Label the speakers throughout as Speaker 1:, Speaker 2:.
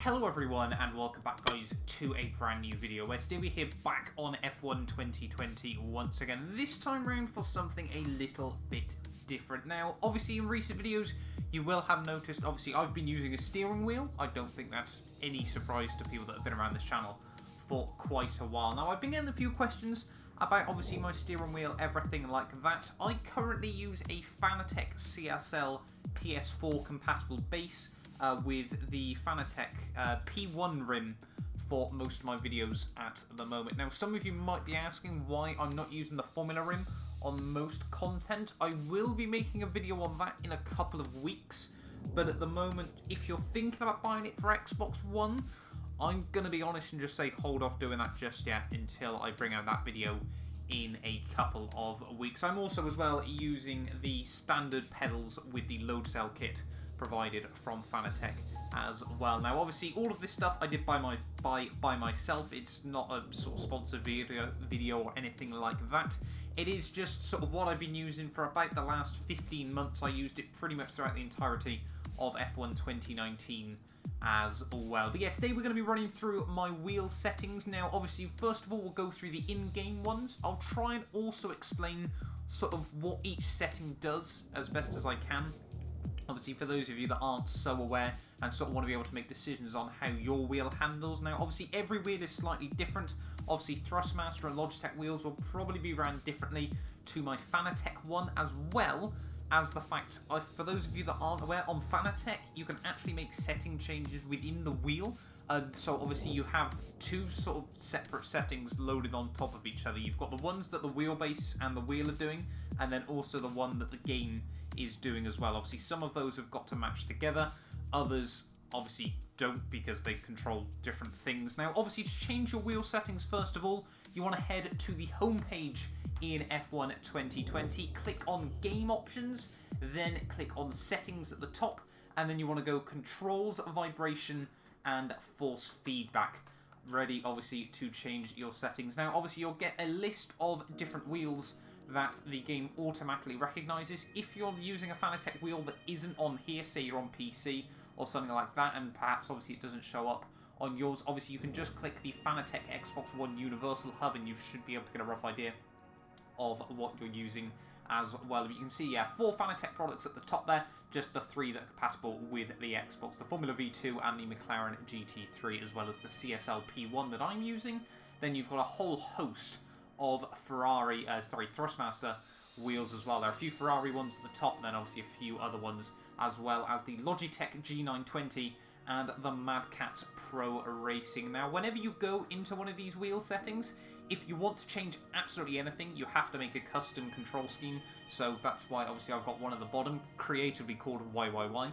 Speaker 1: Hello everyone and welcome back guys to a brand new video where today we're here back on F1 2020 once again, this time round for something a little bit different. Now obviously in recent videos you will have noticed obviously I've been using a steering wheel. I don't think that's any surprise to people that have been around this channel for quite a while now. I've been getting a few questions about obviously my steering wheel, everything like that. I currently use a Fanatec CSL PS4 compatible base with the Fanatec P1 rim for most of my videos at the moment. Now some of you might be asking why I'm not using the Formula rim on most content. I will be making a video on that in a couple of weeks, but at the moment if you're thinking about buying it for Xbox One, I'm going to be honest and just say hold off doing that just yet until I bring out that video in a couple of weeks. I'm also as well using the standard pedals with the Loadcell kit provided from Fanatec as well. Now obviously all of this stuff I did by myself. It's not a sort of sponsored video or anything like that. It is just sort of what I've been using for about the last 15 months. I used it pretty much throughout the entirety of F1 2019 as well. But yeah, today we're going to be running through my wheel settings. Now obviously first of all we'll go through the in-game ones. I'll try and also explain sort of what each setting does as best as I can. Obviously, for those of you that aren't so aware and sort of want to be able to make decisions on how your wheel handles. Now, obviously, every wheel is slightly different. Obviously, Thrustmaster and Logitech wheels will probably be ran differently to my Fanatec one, as well as the fact, for those of you that aren't aware, on Fanatec, you can actually make setting changes within the wheel. So obviously you have two sort of separate settings loaded on top of each other. You've got the ones that the wheelbase and the wheel are doing, and then also the one that the game is doing as well. Obviously some of those have got to match together, others obviously don't because they control different things. Now obviously to change your wheel settings, first of all, you want to head to the home page in F1 2020, click on game options, then click on settings at the top, and then you want to go controls, vibration, and force feedback. Ready obviously to change your settings. Now obviously you'll get a list of different wheels that the game automatically recognises. If you're using a Fanatec wheel that isn't on here, say you're on PC or something like that, and perhaps obviously it doesn't show up on yours, obviously you can just click the Fanatec Xbox One Universal Hub and you should be able to get a rough idea of what you're using as well. You can see, yeah, 4 Fanatec products at the top there, just the 3 that are compatible with the Xbox, the Formula V2 and the Mclaren GT3, as well as the CSL P1 that I'm using. Then you've got a whole host of Thrustmaster wheels as well. There are a few Ferrari ones at the top, and then obviously a few other ones, as well as the Logitech G920 and the Mad Catz Pro Racing. Now, whenever you go into one of these wheel settings, if you want to change absolutely anything, you have to make a custom control scheme. So that's why, obviously, I've got one at the bottom, creatively called YYY.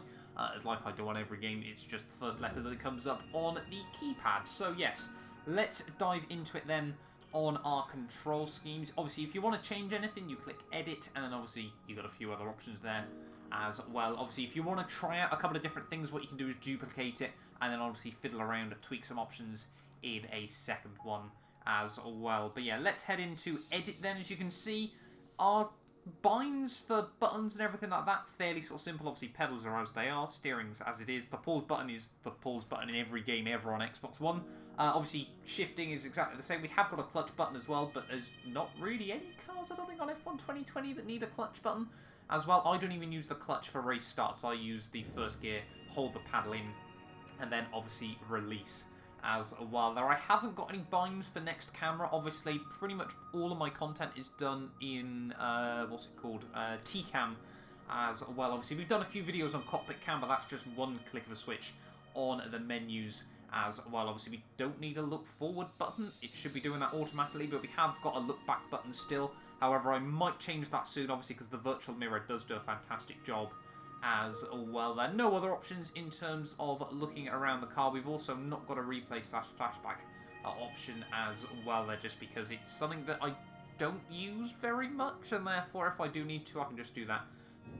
Speaker 1: Like I do on every game, it's just the first letter that comes up on the keypad. So yes, let's dive into it then on our control schemes. Obviously, if you want to change anything, you click Edit, and then obviously you've got a few other options there as well. Obviously, if you want to try out a couple of different things, what you can do is duplicate it, and then obviously fiddle around and tweak some options in a second one as well. But yeah, let's head into Edit then. As you can see, our binds for buttons and everything like that, fairly sort of simple. Obviously, pedals are as they are, steering's as it is. The pause button is the pause button in every game ever on Xbox One. Obviously, shifting is exactly the same. We have got a clutch button as well, but there's not really any cars, I don't think, on F1 2020 that need a clutch button as well. I don't even use the clutch for race starts. I use the first gear, hold the paddle in, and then obviously release as well. Now, I haven't got any binds for next camera. Obviously, pretty much all of my content is done in, T-Cam as well. Obviously, we've done a few videos on cockpit cam, but that's just one click of a switch on the menus as well. Obviously, we don't need a look forward button. It should be doing that automatically, but we have got a look back button still. However, I might change that soon, obviously, because the virtual mirror does do a fantastic job as well. There are no other options in terms of looking around the car. We've also not got a replay/flashback option as well there, just because it's something that I don't use very much, and therefore if I do need to, I can just do that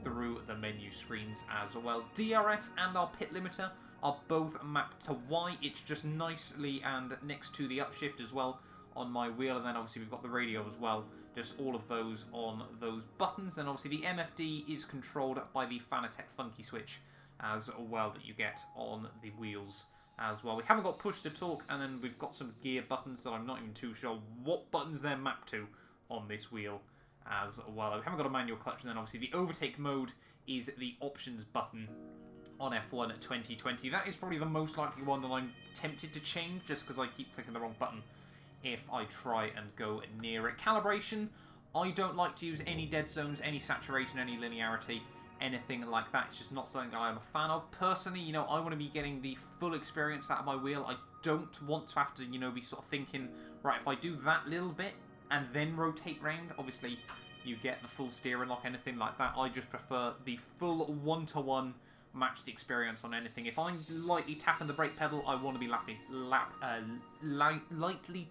Speaker 1: through the menu screens as well. DRS and our pit limiter are both mapped to Y. It's just nicely and next to the upshift as well on my wheel, and then obviously we've got the radio as well, just all of those on those buttons. And obviously the MFD is controlled by the Fanatec funky switch as well that you get on the wheels as well. We haven't got push to talk, and then we've got some gear buttons that I'm not even too sure what buttons they're mapped to on this wheel as well. We haven't got a manual clutch, and then obviously the overtake mode is the options button on F1 2020. That is probably the most likely one that I'm tempted to change, just because I keep clicking the wrong button if I try and go near it. Calibration, I don't like to use any dead zones, any saturation, any linearity, anything like that. It's just not something that I'm a fan of. Personally, you know, I want to be getting the full experience out of my wheel. I don't want to have to, you know, be sort of thinking, right, if I do that little bit and then rotate round, obviously you get the full steering lock, anything like that. I just prefer the full one-to-one matched experience on anything. If I'm lightly tapping the brake pedal, I want to be lightly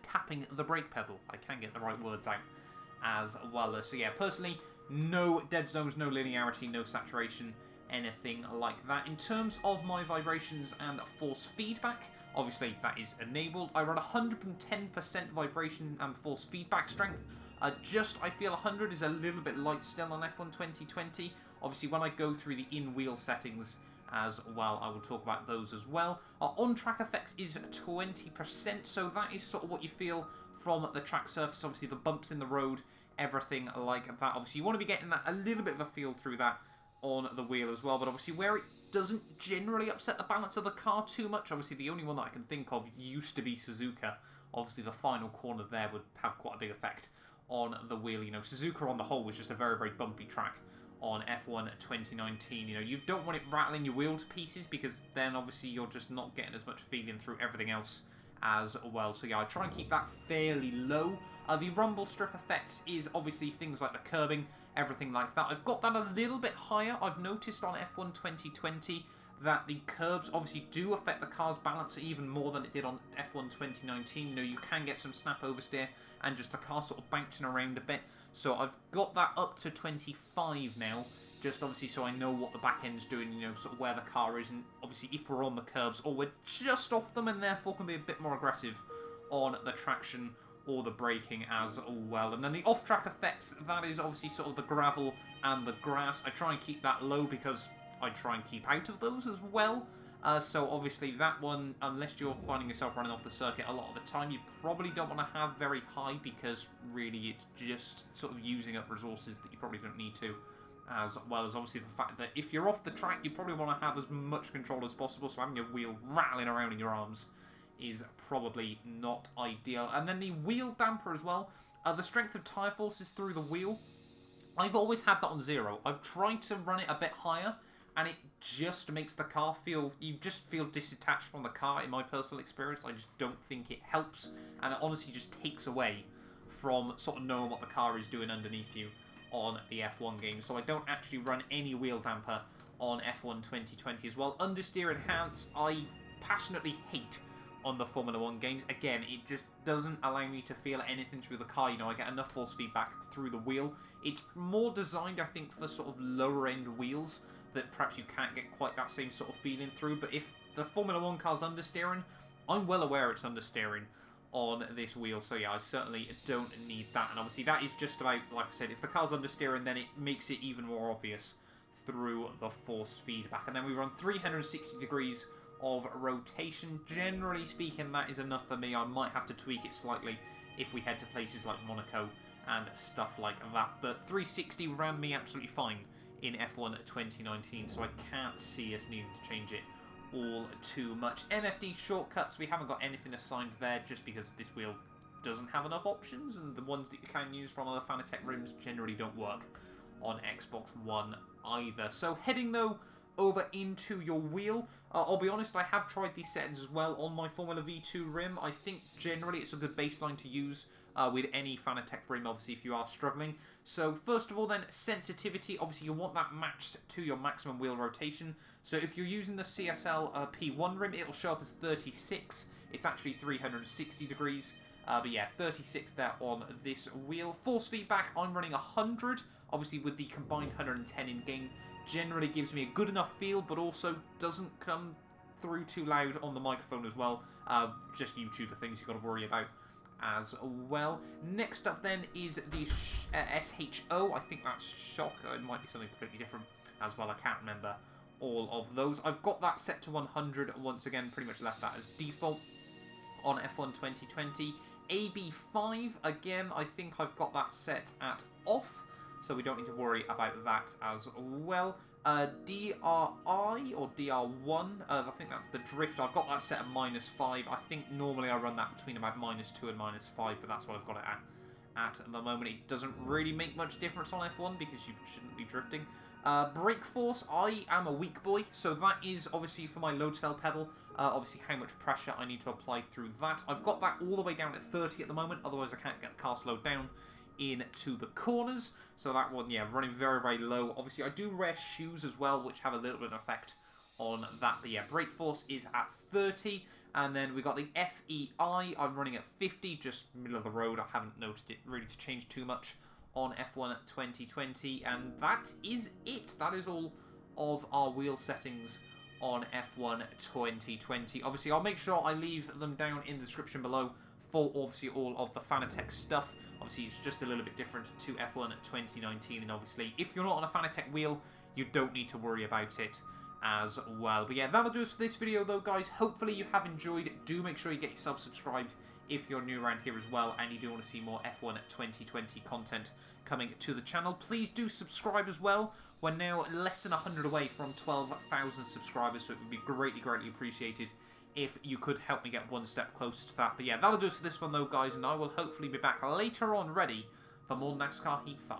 Speaker 1: tapping the brake pedal. I can get the right words out as well. So yeah, personally, no dead zones, no linearity, no saturation, anything like that. In terms of my vibrations and force feedback, obviously that is enabled. I run 110% vibration and force feedback strength. I feel 100 is a little bit light still on F1 2020. Obviously, when I go through the in-wheel settings as well, I will talk about those as well. On-track effects is 20%, so that is sort of what you feel from the track surface. Obviously, the bumps in the road, everything like that. Obviously, you want to be getting that a little bit of a feel through that on the wheel as well. But obviously, where it doesn't generally upset the balance of the car too much, obviously, the only one that I can think of used to be Suzuka. Obviously, the final corner there would have quite a big effect on the wheel. You know, Suzuka on the whole was just a very, very bumpy track on F1 2019. You know, you don't want it rattling your wheel to pieces, because then obviously you're just not getting as much feeling through everything else as well. So yeah, I try and keep that fairly low. The rumble strip effects is obviously things like the curbing, everything like that. I've got that a little bit higher. I've noticed on F1 2020 that the curbs obviously do affect the car's balance even more than it did on F1 2019. You know, you can get some snap oversteer and just the car sort of bouncing around a bit. So I've got that up to 25 now, just obviously so I know what the back end's doing, you know, sort of where the car is, and obviously if we're on the curbs or we're just off them, and therefore can be a bit more aggressive on the traction or the braking as well. And then the off-track effects, that is obviously sort of the gravel and the grass. I try and keep that low because I try and keep out of those as well. So obviously that one, unless you're finding yourself running off the circuit a lot of the time, you probably don't want to have very high, because really it's just sort of using up resources that you probably don't need to. As well as obviously the fact that if you're off the track, you probably want to have as much control as possible, so having your wheel rattling around in your arms is probably not ideal. And then the wheel damper as well. The strength of tyre forces through the wheel, I've always had that on 0. I've tried to run it a bit higher, and it just makes the car feel, you just feel disattached from the car in my personal experience. I just don't think it helps, and it honestly just takes away from sort of knowing what the car is doing underneath you on the F1 game. So I don't actually run any wheel damper on F1 2020 as well. Understeer enhance, I passionately hate on the Formula 1 games. Again, it just doesn't allow me to feel anything through the car. You know, I get enough force feedback through the wheel. It's more designed, I think, for sort of lower end wheels that perhaps you can't get quite that same sort of feeling through. But if the Formula 1 car's understeering, I'm well aware it's understeering on this wheel. So yeah, I certainly don't need that. And obviously that is just about, like I said, if the car's understeering, then it makes it even more obvious through the force feedback. And then we run 360 degrees of rotation. Generally speaking, that is enough for me. I might have to tweak it slightly if we head to places like Monaco and stuff like that. But 360 ran me absolutely fine in F1 2019, so I can't see us needing to change it all too much. MFD shortcuts, we haven't got anything assigned there, just because this wheel doesn't have enough options, and the ones that you can use from other Fanatec rims generally don't work on Xbox One either. So heading though over into your wheel, I'll be honest, I have tried these settings as well on my Formula V2 rim. I think generally it's a good baseline to use with any Fanatec rim, obviously, if you are struggling. So first of all then, sensitivity, obviously you want that matched to your maximum wheel rotation. So if you're using the CSL P1 rim, it'll show up as 36. It's actually 360 degrees. But yeah, 36 there on this wheel. Force feedback, I'm running 100, obviously with the combined 110 in-game. Generally gives me a good enough feel, but also doesn't come through too loud on the microphone as well. Just YouTube, the things you've got to worry about as well. Next up then is the SHO. I think that's shock. It might be something completely different as well. I can't remember all of those. I've got that set to 100 once again, pretty much left that as default on F1 2020. AB5, again, I think I've got that set at off, so we don't need to worry about that as well. DRI or DR1, I think that's the drift. I've got that set at -5. I think normally I run that between about -2 and -5, but that's what I've got it at the moment. It doesn't really make much difference on F1 because you shouldn't be drifting. Brake force, I am a weak boy, so that is obviously for my Loadcell pedal, obviously how much pressure I need to apply through that. I've got that all the way down at 30 at the moment, otherwise I can't get the car slowed down into the corners. So that one, yeah, running very, very low. Obviously, I do wear shoes as well, which have a little bit of effect on that. But yeah, brake force is at 30. And then we got the FEI. I'm running at 50, just middle of the road. I haven't noticed it really to change too much on F1 2020. And that is it. That is all of our wheel settings on F1 2020. Obviously, I'll make sure I leave them down in the description below for obviously all of the Fanatec stuff. Obviously, it's just a little bit different to F1 2019, and obviously, if you're not on a Fanatec wheel, you don't need to worry about it as well. But yeah, that'll do us for this video, though, guys. Hopefully, you have enjoyed. Do make sure you get yourself subscribed if you're new around here as well, and you do want to see more F1 2020 content coming to the channel. Please do subscribe as well. We're now less than 100 away from 12,000 subscribers, so it would be greatly, greatly appreciated if you could help me get one step closer to that. But yeah, that'll do us for this one though, guys, and I will hopefully be back later on ready for more NASCAR Heat 5.